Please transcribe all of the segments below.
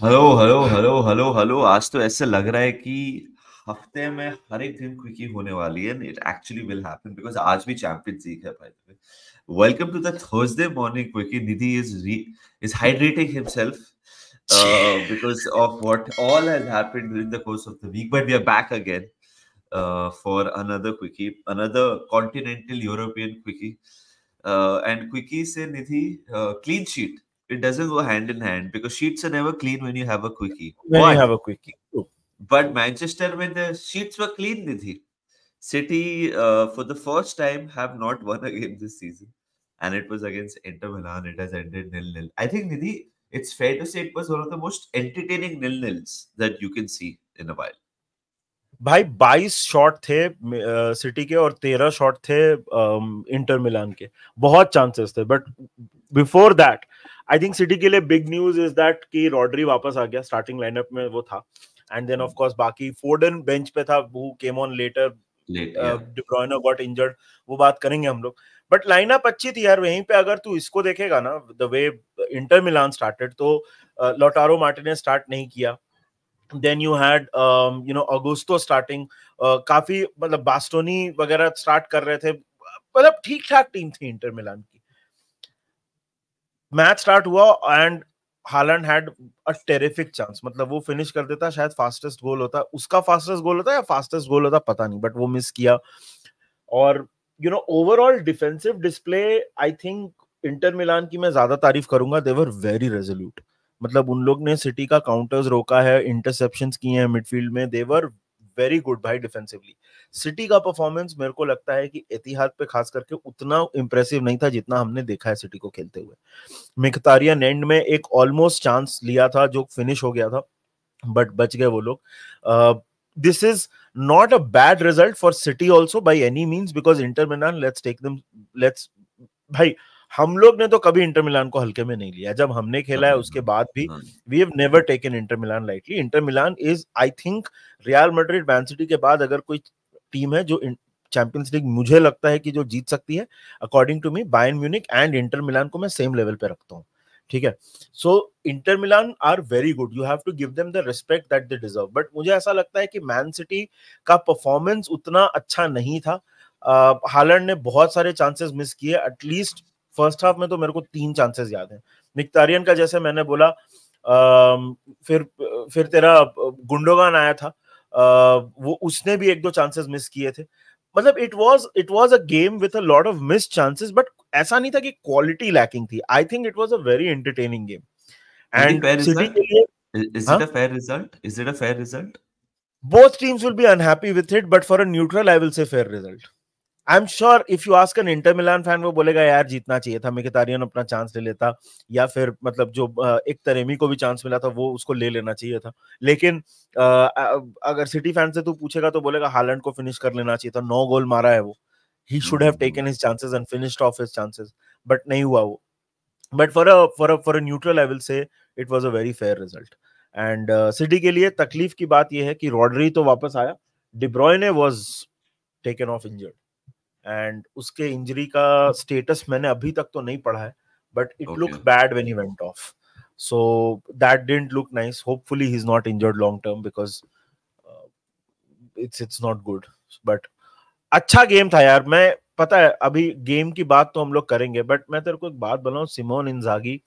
Hello hello hello hello hello. आज तो ऐसे लग रहा है कि हफ्ते में हर एक दिन क्विकी होने वाली है। It actually will happen because आज भी चैंपियंस लीग है भाई। Welcome to the Thursday morning quickie. Nidhi is hydrating himself because of what all has happened during the course of the week, but we are back again for another quickie, another continental European quickie. And quickie say Nidhi, clean sheet. It doesn't go hand in hand because sheets are never clean when you have a quickie. When you have But a quickie. True. Manchester when the sheets were clean, Nidhi. City for the first time have not won a game this season, and it was against Inter Milan. It has ended 0-0. I think Nidhi, it's fair to say it was one of the most entertaining 0-0s that you can see in a while. भाई 22 shot थे city के और 13 shot थे Inter Milan के। बहुत chances थे, but before that I think city के लिए बिग न्यूज इज दैट कि रॉड्री वापस आ गया। स्टार्टिंग लाइनअप में वो था, एंड देन ऑफ कोर्स बाकी फोर्डन बेंच पे था, who came on later. Late, yeah. De Bruyne got injured, वो बात करेंगे हम लोग। बट लाइनअप अच्छी थी यार। वहीं पे अगर तू इसको देखेगा ना, the way Inter Milan started, तो लोटारो मार्टिनेज स्टार्ट नहीं किया। then you had Augusto starting, काफी मतलब बास्टोनी वगैरह स्टार्ट कर रहे थे। मतलब ठीक ठाक टीम थी इंटर मिलान की। मैच स्टार्ट हुआ and Holland had a terrific chance, मतलब वो फिनिश कर देता, शायद फास्टेस्ट गोल होता, उसका फास्टेस्ट गोल होता या फास्टेस्ट गोल होता पता नहीं, बट वो मिस किया। और overall defensive display, I think Inter Milan की मैं ज्यादा तारीफ करूंगा। दे वर वेरी रेजोल्यूट। मतलब उन लोग ने सिटी का काउंटर्स रोका है, इंटरसेप्शंस किए हैं मिडफील्ड में। दे वर वेरी गुड भाई डिफेंसिवली। सिटी का परफॉर्मेंस मेरे को लगता है कि एतिहाद पे खास करके उतना इंप्रेसिव नहीं था जितना हमने देखा है सिटी को खेलते हुए। मिख्तारियन एंड में एक ऑलमोस्ट चांस लिया था जो फिनिश हो गया था, बट बच गए वो लोग। This is not a bad result for City also by any means, because Inter Milan, let's भाई, हम लोग ने तो कभी इंटर मिलान को हल्के में नहीं लिया। जब हमने खेला है उसके बाद भी we have never taken Inter Milan lightly. Inter Milan is, I think, Real Madrid, Man City के बाद अगर कोई टीम है जो चैंपियंस लीग मुझे लगता है कि जो जीत सकती है, according to me, Bayern Munich and Inter Milan को मैं सेम लेवल पे रखता हूँ। ठीक है, so Inter Milan are very good, you have to give them the respect that they deserve. But मुझे ऐसा लगता है कि मैन सिटी का परफॉर्मेंस उतना अच्छा नहीं था। हालैंड ने बहुत सारे चांसेस मिस किए। एटलीस्ट फर्स्ट हाफ में तो मेरे को 3 चांसेस याद हैं। मिख्तारियन का जैसे मैंने बोला, फिर तेरा गुंडोगान आया था, वो उसने भी 1-2 चांसेस मिस किए थे। मतलब it was a game with a lot of miss chances, but ऐसा नहीं था कि क्वालिटी लैकिंग थी। I think it was a very entertaining game. Any and fair city result? के लिए, Is it हाँ, a fair result? Is it a fair result? both teams will be unhappy with it, but for a neutral I will say fair result. I am sure if you ask an Inter Milan fan, वो बोलेगा यार जीतना चाहिए था, मिख्तारियन अपना chance ले लेता, या फिर मतलब जो एक तरेमी को भी चांस मिला था वो उसको ले लेना चाहिए था। लेकिन अगर सिटी फैन से तू पूछेगा तो बोलेगा हालैंड को फिनिश कर लेना चाहिए था, 9 गोल मारा है वो, he should have taken his chances and finished of his chances, but नहीं हुआ वो। But for a neutral I will say it was a very fair result. And city के लिए तकलीफ की बात यह है कि रॉड्री तो वापस आया, D ब्रुयने was taken of injured, and उसके इंजरी का स्टेटस मैंने अभी तक तो नहीं पढ़ा है, but it Okay. Looks bad when he went of, so that didn't look nice. Hopefully he is not injured long term, because it's not good. But अच्छा गेम था यार। मैं, पता है, अभी गेम की बात तो हम लोग करेंगे, बट मैं तेरे को एक बात बताऊं, Simone Inzaghi,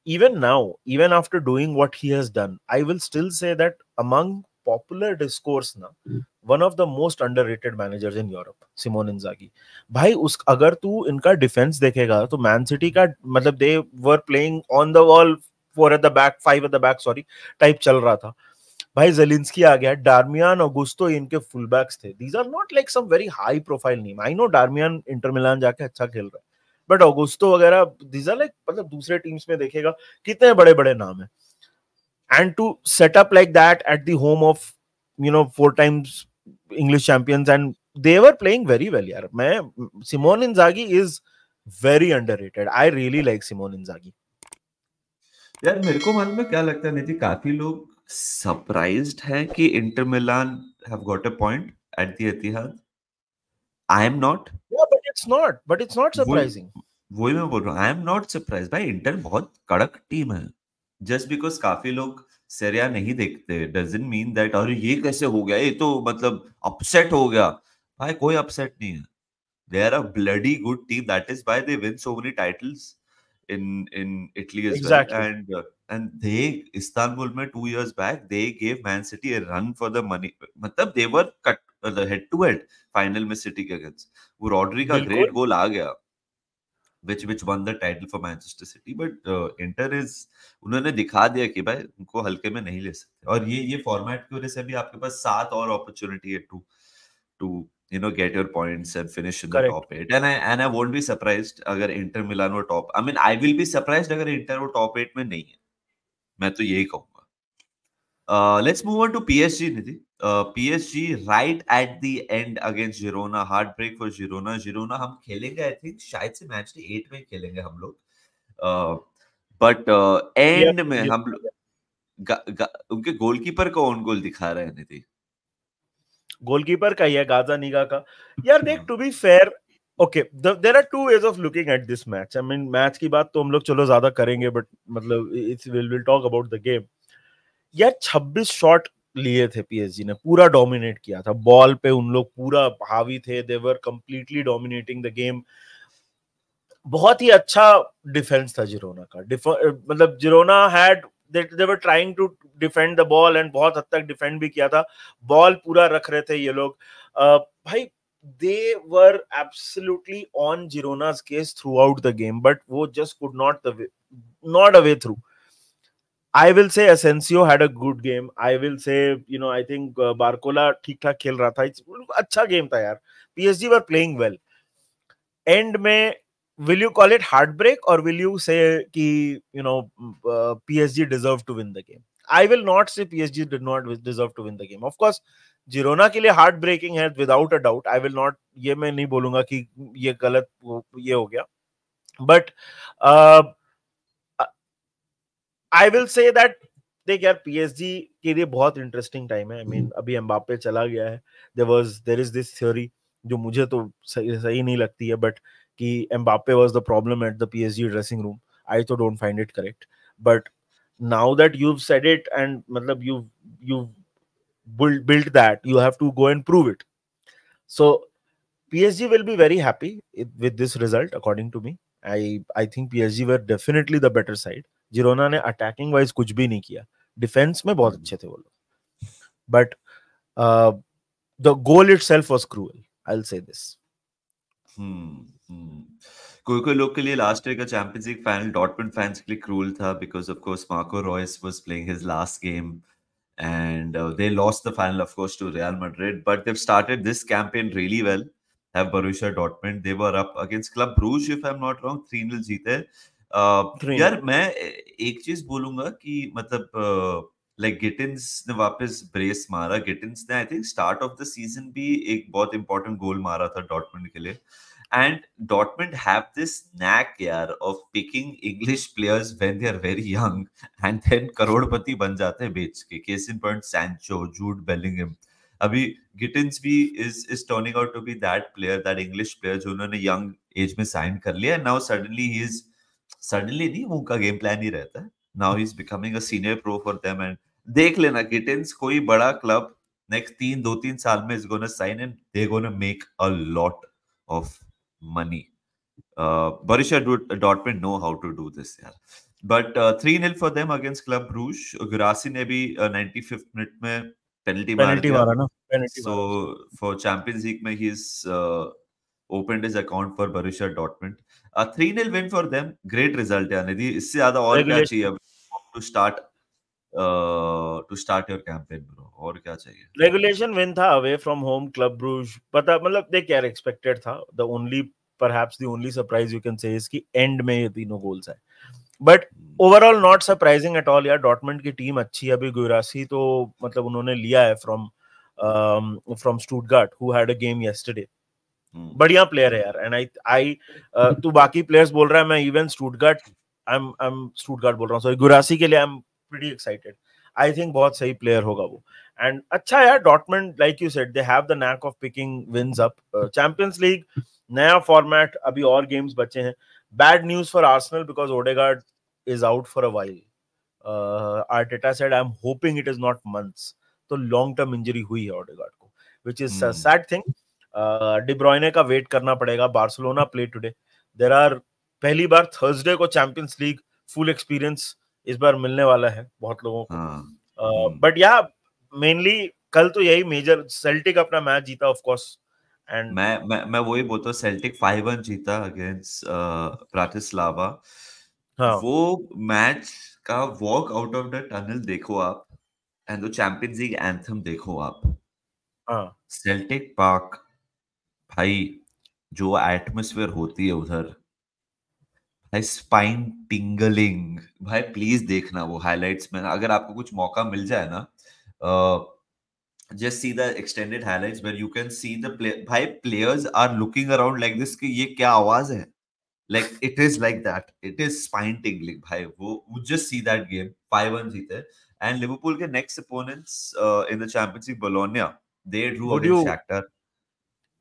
even now, even after doing what he has done, I will still say that among popular discourse na, one of the most underrated managers in Europe, Simone Inzaghi. भाई उस अगर तू इनका डिफेंस देखेगा तो man City का, मतलब they were playing on the wall, 4 at the back, 5 at the back, sorry, type चल रहा था। भाई जेलिंस्की आ गया, डार्मियान, ऑगुस्तो इनके फुल बैक्स थे। These are not like some very high profile name. I know Darmian Inter Milan जाके अच्छा खेल रहा है, बट ऑगुस्तो वगैरह, दीज आर लाइक, मतलब दूसरे टीम्स में देखेगा कितने बड़े बड़े नाम है। And to set up like that at the home of 4 times English champions, and they were playing very well यार। मैं, Simone Inzaghi is very underrated. I really like Simone Inzaghi. यार मेरे को मालूम है क्या लगता है निधि, काफी लोग सरप्राइज्ड हैं कि Inter Milan have got a point at the Etihad. I am not. Yeah, but it's not वही surprising. वही मैं बोल रहा हूँ, आई एम नॉट सरप्राइज भाई। इंटर बहुत कड़क टीम है, जस्ट बिकॉज काफी लोग सेरिया नहीं देखते डजंट मीन दैट अरे ये कैसे हो गया, ये तो मतलब अपसेट हो गया। भाई कोई अपसेट नहीं है। They are a bloody good team. That is why they win so many titles in Italy as well. Exactly. And they Istanbul में 2 years back they gave Man City a run for the money. मतलब they were cut the head to head final में City के against. वो Rodri का बिल्कुल great goal आ गया which won the title for Manchester City. But Inter is उन्होंने दिखा दिया कि भाई उनको हल्के में नहीं ले सकते। और ये फॉर्मेट की वजह से भी आपके पास 7 और अपॉर्चुनिटी है to get your points and finish in the correct. top 8, and I won't be surprised अगर इंटर मिलान वो top, I mean I will be surprised अगर इंटर वो टॉप 8 में नहीं है, मैं तो यही कहूंगा। Let's move on to PSG, Nidhi. PSG right at the end against Girona, heartbreak for Girona हम खेलेंगे, I think शायद से मैच डे 8 में खेलेंगे हम लोग, बट एंड Yep, में yep, हम उनके गोलकीपर को ऑन गोल दिखा रहे हैं निधि। गोलकीपर का ही है, गाज़ानिगा का। यार देख, to be fair, okay, there are two ways of looking at this match. I mean match की बात तो हम लोग चलो ज्यादा करेंगे, बट मतलब it's will talk about the game. यार 26 शॉट लिए थे पीएसजी ने, पूरा डोमिनेट किया था बॉल पे, उन लोग पूरा हावी थे, they were completely dominating the game. बहुत ही अच्छा डिफेंस था जिरोना का, मतलब Girona had they were trying to defend the ball and बहुत हद तक डिफेंड भी किया था, बॉल पूरा रख रहे थे ये लोग। भाई they were absolutely on Girona's case throughout the game, but वो just could not a way through. I will say Asensio had a good game. I will say, I think Barcola ठीक ठाक खेल रहा था, अच्छा गेम था यार। PSG were playing well. End में will you call it heartbreak or will you say कि PSG deserved to win the game? I will not say PSG did not deserve to win the game. Of course, Girona के लिए heart breaking है without a doubt. I will not, ये मैं नहीं बोलूंगा कि ये गलत ये हो गया, but I will say that देख यार पीएसजी के लिए बहुत इंटरेस्टिंग टाइम है। आई मीन अभी एम्बापे चला गया है, देयर इज दिस थ्योरी जो मुझे तो सही नहीं लगती है, बट कि Mbappe was the problem at the PSG dressing room. I तो don't find it correct, but now that you've said it and मतलब you've built that, you have to go and prove it. So PSG will be very happy with this result according to me. I think PSG were definitely the better side. Girona ने attacking wise कुछ भी नहीं किया, defence में बहुत अच्छे थे वो लोग, but the goal itself was cruel, I will say this. कोई लोग के लिए लास्ट ईयर का champions league final Dortmund fans के लिए क्रूल था because of course Marco Royce was playing his last game and they lost the final of course to Real Madrid, but they've started this campaign really well. Have Borussia Dortmund, they were up against Club Brugge if I'm not wrong, 3-0 जीते। यार मैं एक चीज बोलूंगा कि मतलब like गिटिंस ने वापस ब्रेस मारा। गिटिंस ने I think start of the season भी एक बहुत इंपॉर्टेंट गोल मारा था डॉर्टमुंड के लिए। And Dortmund have this knack यार of picking English players when they are very young and then करोड़पति बन जाते हैं बेच के। Case in point Sancho, Jude Bellingham। अभी गिटिंस भी is turning out to be that player, that English player जो उन्होंने young age में sign कर लिया। Now suddenly he is suddenly नहीं, वो उनका गेम प्लान ही रहता है। Now he is becoming a senior pro for them and देख लेना गिटिंस कोई बड़ा क्लब नेक्स्ट 2-3 साल में is gonna sign and they're gonna make a lot of money. Borussia Dortmund know how to do this यार। But 3-0 for them against Club Brugge। गुरासी ने भी 95th minute में पेनल्टी मार दिया। मारा ना, So for Champions League में he's opened his account for Borussia Dortmund। 3-0 win for them, great result यार निधि। इससे ज्यादा और क्या चाहिए अब to start your campaign bro, और क्या चाहिए? रेगुलेशन विन था away from home club Bruges. पता मतलब देख यार एक्सपेक्टेड था। The only perhaps the only surprise you can say is कि एंड में ये तीनों गोल्स है, but overall not surprising at all यार। डॉर्टमुंड की टीम अच्छी है। अभी गुरासी तो मतलब उन्होंने लिया है from Stuttgart who had a game yesterday. बढ़िया प्लेयर है यार। एंड आई तू बाकी प्लेयर्स बोल रहा है, मैं even Stuttgart I am Stuttgart बोल रहा हूँ, सॉरी गुरासी के लिए I am pretty excited. I think बहुत सही प्लेयर होगा वो। एंड अच्छा यार Dortmund like you said they have the knack of picking wins up. Champions League नया फॉर्मेट, अभी और गेम्स बचे हैं। Bad news for Arsenal because Odegaard is out for a while. Arteta said, I'm hoping it is not months. तो long term injury हुई है ऑडेगार्ड को, which is a sad thing. De Bruyne का weight करना पड़ेगा. Barcelona play today. There are पहली बार Thursday को चैंपियंस लीग फुल एक्सपीरियंस इस बार मिलने वाला है बहुत लोगों को. बट या मेनली कल तो यही मेजर, सेल्टिक अपना मैच जीता ऑफ कोर्स. एंड मैं वही बोलता हूँ, सेल्टिक 5-1 जीता अगेंस्ट ब्राटिस्लावा. वो मैच का walk out of the tunnel देखो आप, and the champions league anthem देखो आप. सेल्टिक पार्क भाई, जो एटमॉस्फेयर होती है उधर भाई, स्पाइन टिंगलिंग भाई. प्लीज देखना वो हाइलाइट्स में, अगर आपको कुछ मौका मिल जाए ना. Just see the extended highlights where you can see the भाई players are looking around like this कि ये क्या आवाज है. Like it is like that. It is spine tingling भाई. वो just see that game. 5-1 जीते. And Liverpool के next opponents in the Champions League, Bologna, they drew against Shakhtar.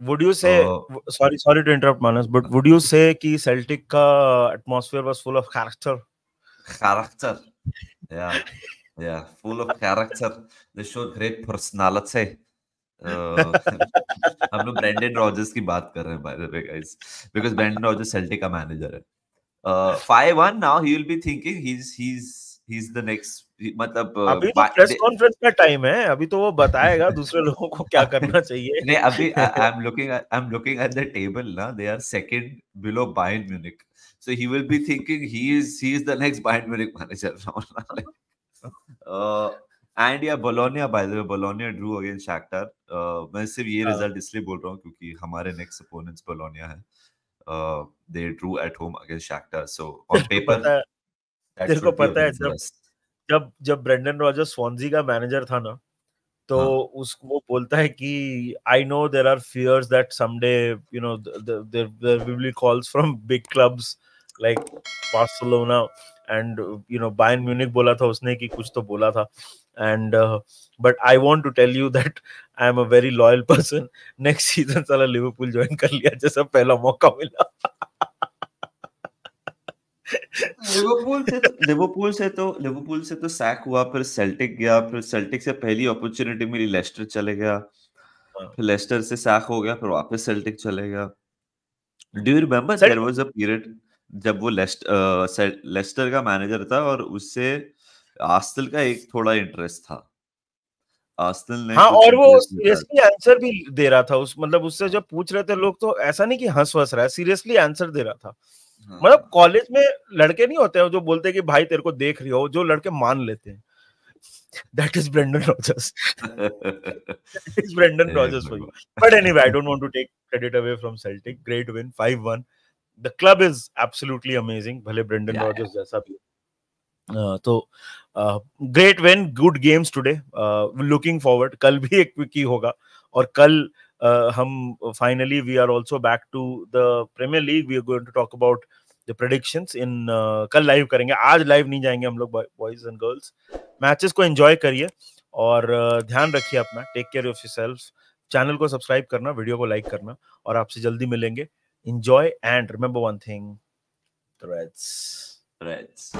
Would you say, sorry to interrupt Manas, but would you say कि Celtic का atmosphere was full of character? Character, yeah, full of character. They showed great personality. हम लोग Brendon Rogers की बात कर रहे हैं by the way guys, because Brendon Rogers Celtic का मैनेजर है. 5-1 now he will be thinking he's the next, मतलब अभी तो प्रेस कॉन्फ्रेंस का टाइम है, अभी तो वो बताएगा दूसरे लोगों को क्या करना चाहिए. नहीं, अभी I'm looking at the table ना, they are second below Bayern Munich, so he will be thinking he is the next Bayern Munich manager now. And yeah, Bologna, by the way, Bologna drew against Shakhtar. मैं सिर्फ ये result इसलिए बोल रहा हूँ क्योंकि हमारे नेक्स्ट अपोनेंट्स Bologna है. They drew at home against Shakhtar, so on paper तेरे को पता है जब ब्रेंडन रॉजर्स स्वानजी का मैनेजर था ना, तो वो बोलता है कि I know there are fears that someday you know there will be calls from big clubs like Barcelona and you know Bayern Munich. बोला था उसने कि कुछ तो बोला था. And but I want to tell you that I am a very loyal person. Next season साला Liverpool join कर लिया जैसा पहला मौका मिला. लिवरपूल से तो सैक हुआ, फिर सेल्टिक गया, फिर सेल्टिक से पहली अपॉर्चुनिटी मिली लेस्टर चले गया, फिर लेस्टर से सैक हो गया, फिर वापस सेल्टिक चले गया. Do you remember there was a period जब वो लेस्टर का मैनेजर था और उससे आर्सेनल का एक थोड़ा इंटरेस्ट था. आर्सेनल ने और वो सीरियसली आंसर भी दे रहा था उस, मतलब उससे जब पूछ रहे थे लोग तो ऐसा नहीं कि हंस रहा है, सीरियसली आंसर दे रहा था. मतलब कॉलेज में लड़के नहीं होते हैं जो बोलते हैं कि भाई तेरे को देख रही हो, जो लड़के मान लेते हैं. That is Brendan Rodgers. That is Brendan Rodgers for you. But anyway, I don't want to take credit away from Celtic. Great win, 5-1. The club is absolutely amazing. भले Brendan Rodgers जैसा भी. तो great win, good games today. Looking forward. कल भी एक quickie होगा और कल हम finally we are also back to the Premier League. We are going to talk about the predictions in कल लाइव करेंगे. आज लाइव नहीं जाएंगे हम लोग बॉयज एंड गर्ल्स. मैचेस को एंजॉय करिए और ध्यान रखिए अपना. Take care of yourself. Channel को सब्सक्राइब करना, वीडियो को लाइक करना और आपसे जल्दी मिलेंगे. Enjoy and remember one thing, Reds.